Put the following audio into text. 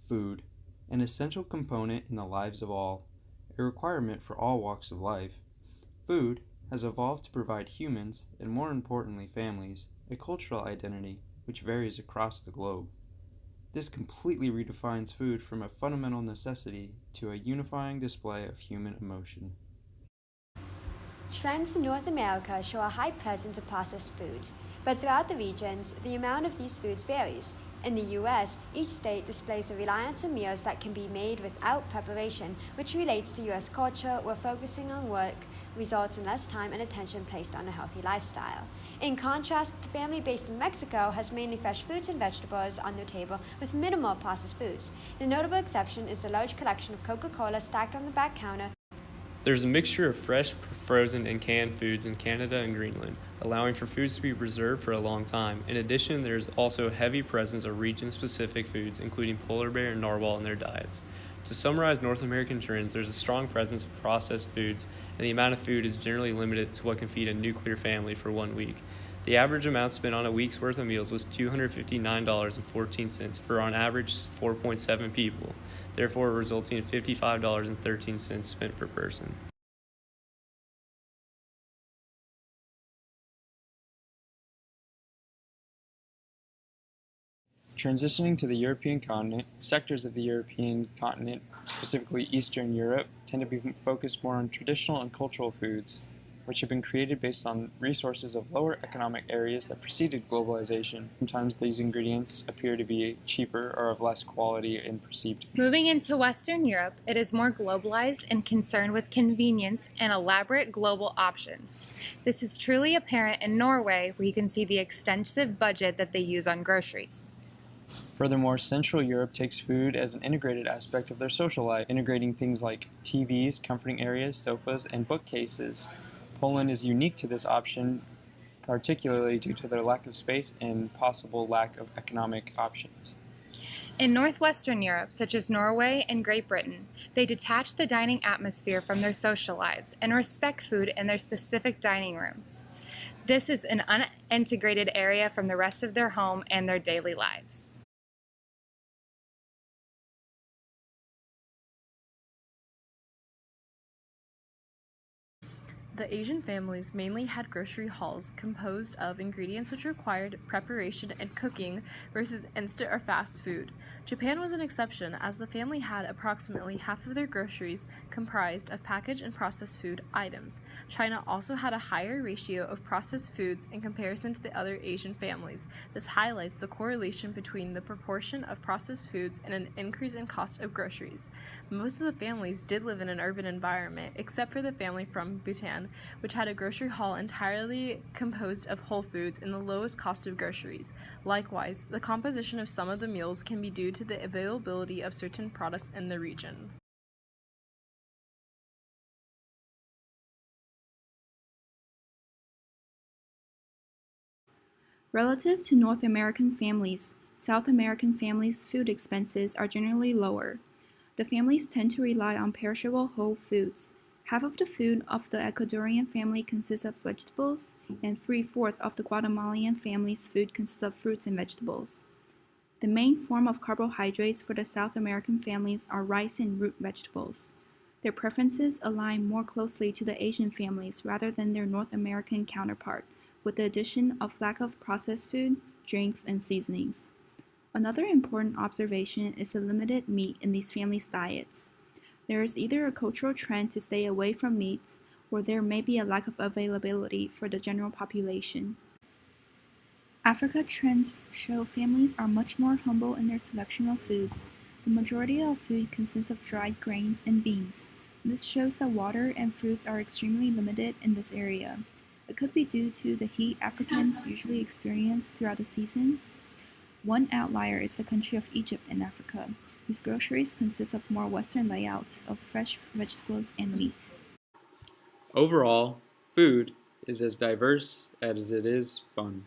Food, an essential component in the lives of all, a requirement for all walks of life. Food has evolved to provide humans, and more importantly families, a cultural identity which varies across the globe. This completely redefines food from a fundamental necessity to a unifying display of human emotion. Trends in North America show a high presence of processed foods, but throughout the regions, the amount of these foods varies. In the U.S., each state displays a reliance on meals that can be made without preparation, which relates to U.S. culture where focusing on work results in less time and attention placed on a healthy lifestyle. In contrast, the family based in Mexico has mainly fresh fruits and vegetables on their table with minimal processed foods. The notable exception is the large collection of Coca-Cola stacked on the back counter. There's a mixture of fresh, frozen, and canned foods in Canada and Greenland, allowing for foods to be preserved for a long time. In addition, there's also a heavy presence of region-specific foods, including polar bear and narwhal in their diets. To summarize North American trends, there's a strong presence of processed foods, and the amount of food is generally limited to what can feed a nuclear family for 1 week. The average amount spent on a week's worth of meals was $259.14 for on average 4.7 people, therefore resulting in $55.13 spent per person. Transitioning to the European continent, sectors of the European continent, specifically Eastern Europe, tend to be focused more on traditional and cultural foods, which have been created based on resources of lower economic areas that preceded globalization. Sometimes these ingredients appear to be cheaper or of less quality and perceived. Moving into Western Europe, it is more globalized and concerned with convenience and elaborate global options. This is truly apparent in Norway, where you can see the extensive budget that they use on groceries. Furthermore, Central Europe takes food as an integrated aspect of their social life, integrating things like TVs, comforting areas, sofas, and bookcases. Poland is unique to this option, particularly due to their lack of space and possible lack of economic options. In northwestern Europe, such as Norway and Great Britain, they detach the dining atmosphere from their social lives and respect food in their specific dining rooms. This is an unintegrated area from the rest of their home and their daily lives. The Asian families mainly had grocery hauls composed of ingredients which required preparation and cooking versus instant or fast food. Japan was an exception, as the family had approximately half of their groceries comprised of packaged and processed food items. China also had a higher ratio of processed foods in comparison to the other Asian families. This highlights the correlation between the proportion of processed foods and an increase in cost of groceries. Most of the families did live in an urban environment, except for the family from Bhutan, which had a grocery haul entirely composed of whole foods and the lowest cost of groceries. Likewise, the composition of some of the meals can be due to the availability of certain products in the region. Relative to North American families, South American families' food expenses are generally lower. The families tend to rely on perishable whole foods. Half of the food of the Ecuadorian family consists of vegetables, and 3/4 of the Guatemalan family's food consists of fruits and vegetables. The main form of carbohydrates for the South American families are rice and root vegetables. Their preferences align more closely to the Asian families rather than their North American counterpart, with the addition of lack of processed food, drinks, and seasonings. Another important observation is the limited meat in these families' diets. There is either a cultural trend to stay away from meats, or there may be a lack of availability for the general population. Africa trends show families are much more humble in their selection of foods. The majority of food consists of dried grains and beans. This shows that water and fruits are extremely limited in this area. It could be due to the heat Africans usually experience throughout the seasons. One outlier is the country of Egypt in Africa, whose groceries consist of more Western layouts of fresh vegetables and meat. Overall, food is as diverse as it is fun.